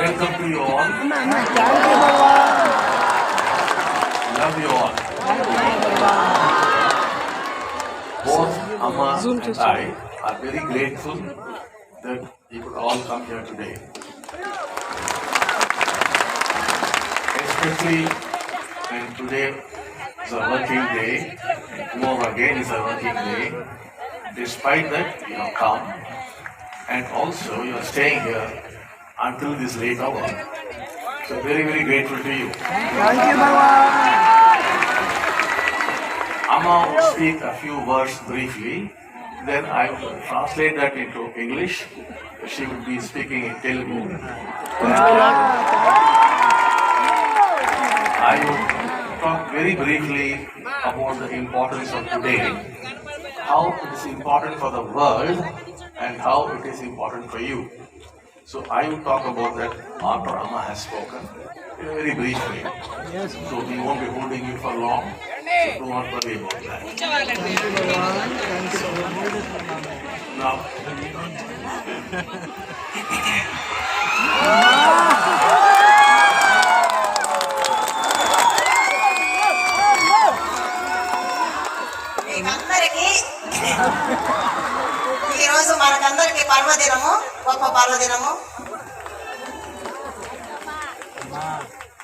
Welcome to you all. Love you all. Both Amma and I are very grateful that you could all come here today. Especially when today is a working day, tomorrow again is a working day. Despite that, you have come, and also you are staying here until this late hour. So very, very grateful to you. Thank you, Baba. Amma will speak a few words briefly, then I will translate that into English. She will be speaking in Telugu. I will talk very briefly about the importance of today, how it is important for the world and how it is important for you. So I will talk about that after Amma has spoken very briefly. Yes. So we won't be holding you for long. So do not worry about that. Now, మీకందరికీ ఈరోజు మనకందరికీ పర్వదినము, గొప్ప పర్వదినము.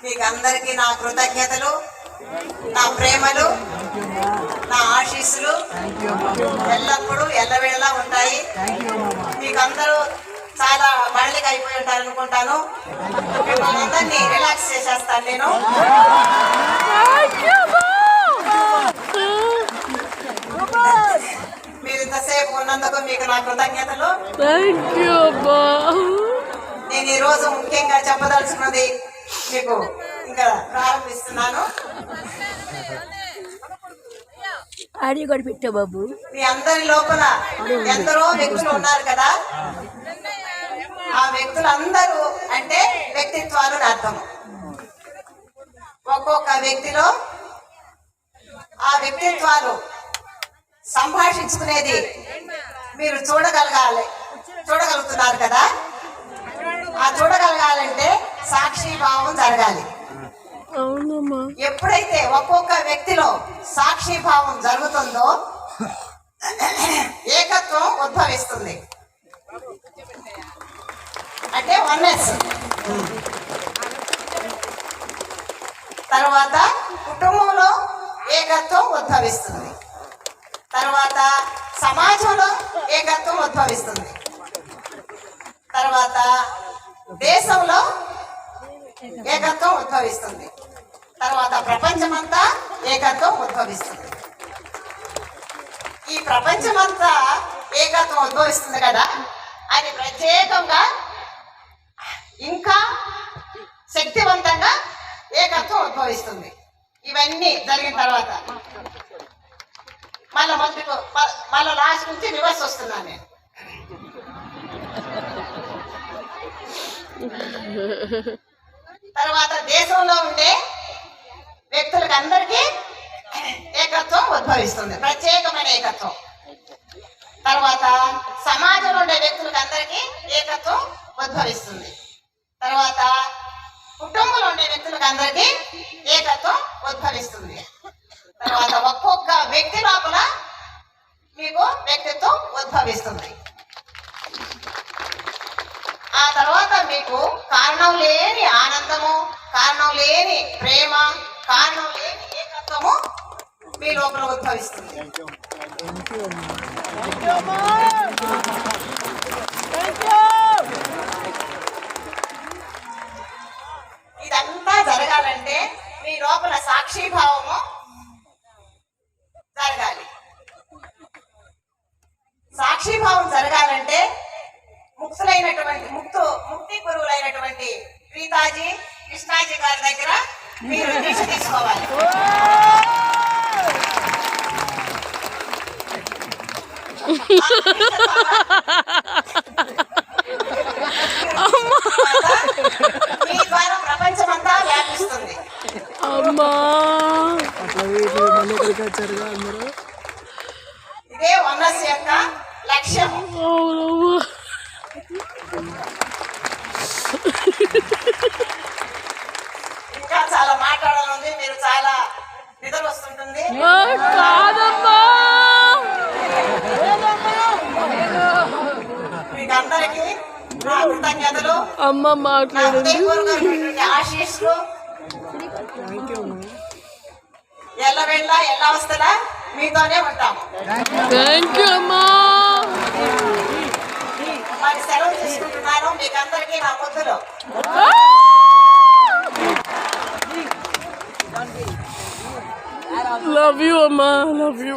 మీకందరికీ నా కృతజ్ఞతలు, నా ప్రేమలు, నా ఆశీస్సులు ఎల్లప్పుడూ ఎల్లవేళలా ఉంటాయి. మీకందరూ చాలా బళ్ళకి అయిపోయి ఉంటారు అనుకుంటాను. మిమ్మల్ని అందరినీ రిలాక్స్ చేసేస్తాను నేను. మీరు ఇంతసేపు ఉన్నందుకు మీకు నా కృతజ్ఞతలు. నేను ఈరోజు ముఖ్యంగా చెప్పదలుచుకున్నది మీకు ఇంకా ప్రారంభిస్తున్నాను. ఆడియో కూడా పెట్టా బాబు. మీ అందరి లోపల ఎందరో వ్యక్తులు ఉన్నారు కదా, ఆ వ్యక్తులందరూ అంటే వ్యక్తిత్వాలు అర్థం. ఒక్కొక్క వ్యక్తిలో ఆ వ్యక్తిత్వాలు సంభాషించుకునేది మీరు చూడగలుగుతున్నారు కదా. ఆ చూడగలగాలంటే సాక్షి భావం జరగాలి. ఎప్పుడైతే ఒక్కొక్క వ్యక్తిలో సాక్షి భావం జరుగుతుందో ఏకత్వం ఉద్భవిస్తుంది, అంటే వన్నెస్. తర్వాత కుటుంబంలో ఏకత్వం ఉద్భవిస్తుంది, తర్వాత సమాజంలో ఏకత్వం ఉద్భవిస్తుంది, తర్వాత దేశంలో ఏకత్వం ఉద్భవిస్తుంది, తర్వాత ప్రపంచమంతా ఏకత్వం ఉద్భవిస్తుంది. ఈ ప్రపంచమంతా ఏకత్వం ఉద్భవిస్తుంది కదా, అది ప్రత్యేకంగా ఇంకా శక్తివంతంగా ఏకత్వం ఉద్భవిస్తుంది. ఇవన్నీ జరిగిన తర్వాత మళ్ళీ లాస్ట్ నుంచి రివర్స్ వస్తున్నాను నేను. తర్వాత దేశంలో ఉండే వ్యక్తులకు అందరికీ ఏకత్వం ఉద్భవిస్తుంది, ప్రత్యేకమైన ఏకత్వం. తర్వాత సమాజంలో ఉండే వ్యక్తులకు అందరికీ ఏకత్వం ఉద్భవిస్తుంది. తర్వాత కుటుంబంలో ఉండే వ్యక్తులకు అందరికీ ఏకత్వం ఉద్భవిస్తుంది. తర్వాత ఒక్కొక్క వ్యక్తి లోపల మీకు వ్యక్తిత్వం ఉద్భవిస్తుంది. ఆ తర్వాత మీకు కారణం లేని ఆనందము, కారణం లేని ప్రేమ, కారణం లేని ఏకత్వము మీ లోపల ఉద్భవిస్తుంది. ఇదంతా జరగాలంటే మీ లోపల సాక్షిభావము జరగాలి. సాక్షిభావం జరగాలంటే ముక్తి గురువులైనటువంటి ప్రీతాజీ, కృష్ణాజీ గారి దగ్గర మీరు దీక్ష తీసుకోవాలి. మీ ద్వారా ప్రపంచమంతా వ్యాపిస్తుంది. ఇదే వన్నస్ యొక్క లక్ష్యం. అమ్మ నా మాట్లాడండి. హృదయపూర్వకమైనటువంటి ఆశీస్సులు ఎల్లవెళ్ళ ఎల్లవస్థలా మీతోనే ఉంటాము. థ్యాంక్ యూ అమ్మా. మరి సెలవు తీసుకుంటున్నాను. మీకు అందరికీ నా ముద్దులు. లవ్ యూ అమ్మా, లవ్ యూ.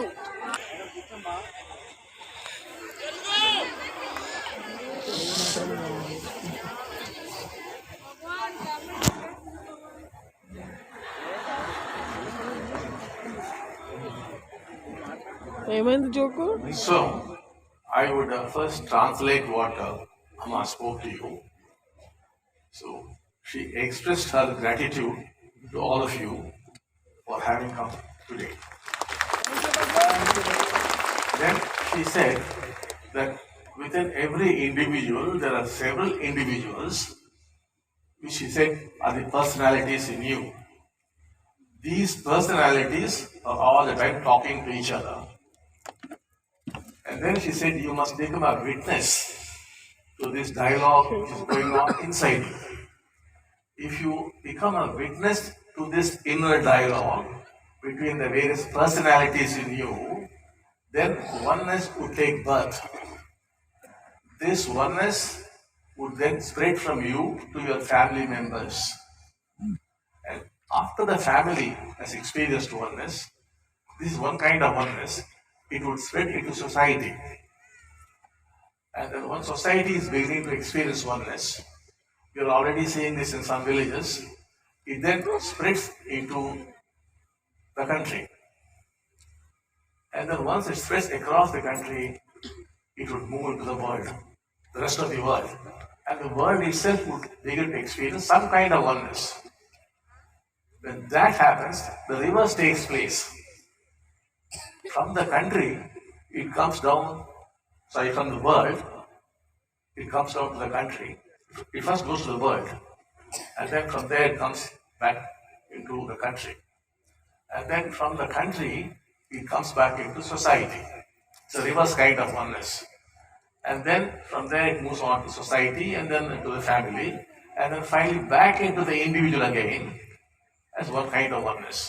ఏమైంది joke? So, I would first translate what Amma spoke to you. So, she expressed her gratitude to all of you for having come today. Then she said that within every individual, there are several individuals which she said are the personalities in you. These personalities are all the time talking to each other. And then she said, you must become a witness to this dialogue which is going on inside you. If you become a witness to this inner dialogue between the various personalities in you, then oneness would take birth. This oneness would then spread from you to your family members. And after the family has experienced oneness, this is one kind of oneness, it would spread into society. And then once society is beginning to experience oneness, you're already seeing this in some villages, it then spreads into the country. And then once it spreads across the country, it would move into the world, the rest of the world. And the world itself would begin to experience some kind of oneness. When that happens, the reverse takes place. From the country, it comes down, from the world, it comes down to the country. It first goes to the world, and then from there it comes back into the country. And then from the country, it comes back into society. It's a reverse kind of oneness. And then from there it moves on to society, and then into the family, and then finally back into the individual again as one kind of oneness.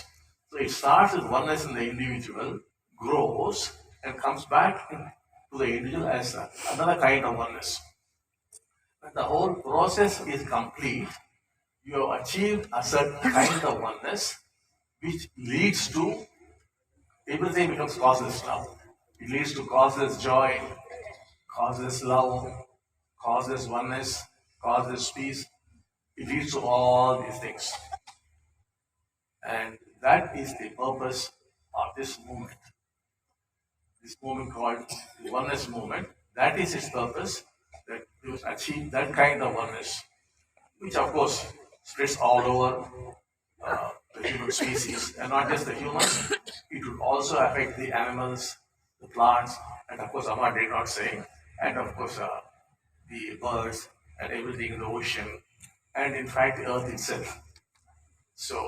So it starts with oneness in the individual, grows, and comes back to the individual as another kind of oneness. When the whole process is complete, you have achieved a certain kind of oneness, which leads to everything becomes causeless now. It leads to causeless joy, causeless love, causeless oneness, causeless peace. It leads to all these things. And that is the purpose of this movement. This movement called the Oneness Movement, that is its purpose, that you achieve that kind of oneness, which of course spreads all over the human species, and not just the humans, it would also affect the animals, the plants, and of course Amma did not say, and of course the birds and everything in the ocean, and in fact the earth itself. So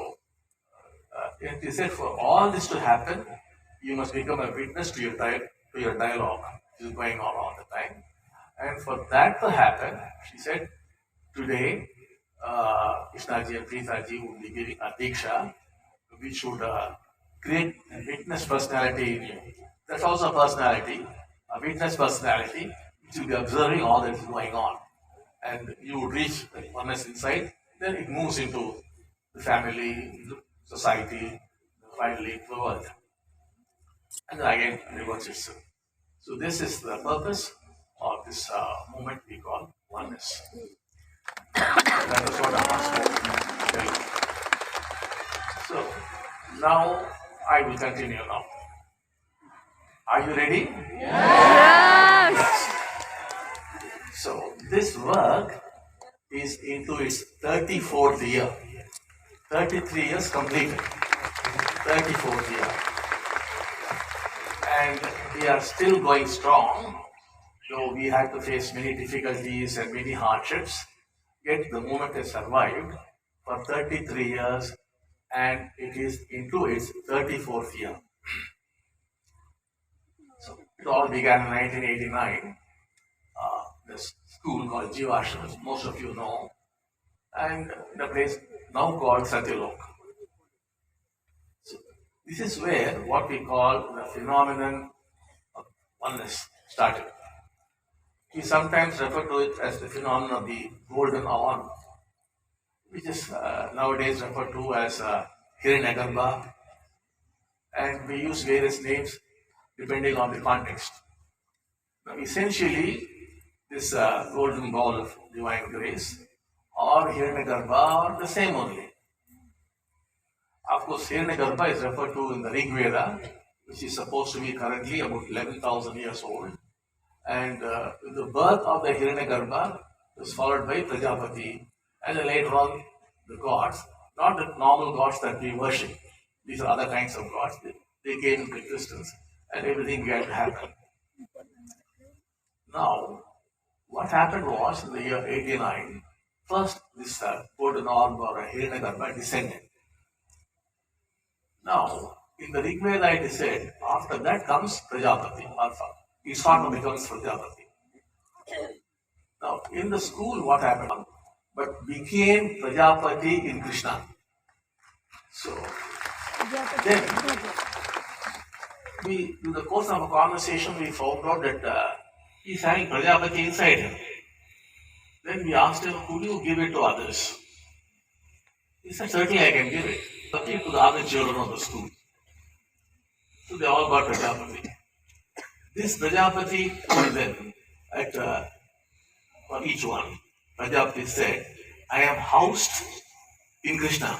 it is said for all this to happen, you must become a witness to your dialogue, which is going on all the time. And for that to happen, she said, today, Krishnaji and Preethaji would be giving a diksha, which would create a witness personality in you. That's also a personality, a witness personality, which will be observing all that is going on. And you would reach the oneness inside, then it moves into the family, into society, finally the world. And then again reverse itself. So this is the purpose of this movement we call oneness. That is what I want to tell you. So now I will continue now. Are you ready? Yes. So this work is into its 34th year. 33 years completed. 34th year. And we are still going strong, though we had to face many difficulties and many hardships, yet the movement has survived for 33 years and it is into its 34th year. So it all began in 1989. This school called Jivashram, most of you know, and the place now called Satyalok. So this is where what we call the phenomenon of oneness started. We sometimes refer to it as the phenomenon of the golden hour, which is nowadays referred to as Hiranyagarbha, and we use various names depending on the context. Now, essentially, this golden ball of divine grace or Hiranyagarbha are the same only. Of course, Hiranyagarbha is referred to in the Rig Veda, which is supposed to be currently about 11,000 years old. And the birth of the Hiranyagarbha was followed by Prajapati, and then later on the gods, not the normal gods that we worship. These are other kinds of gods. They came into existence, and everything began to happen. Now, what happened was in the year 89, first this golden orb or Hiranyagarbha descended. Now, in the Rig Veda it is said, after that comes Prajapati, Alpha. Ishvara becomes Prajapati. Now, in the school, what happened? But became Prajapati in Krishna. So, then, in the course of a conversation, we found out that he's having Prajapati inside him. Then we asked him, could you give it to others? He said, certainly I can give it. To the other children of the school. So they all got Prajapati. This Prajapati then, for each one, Prajapati said, I am housed in Krishna.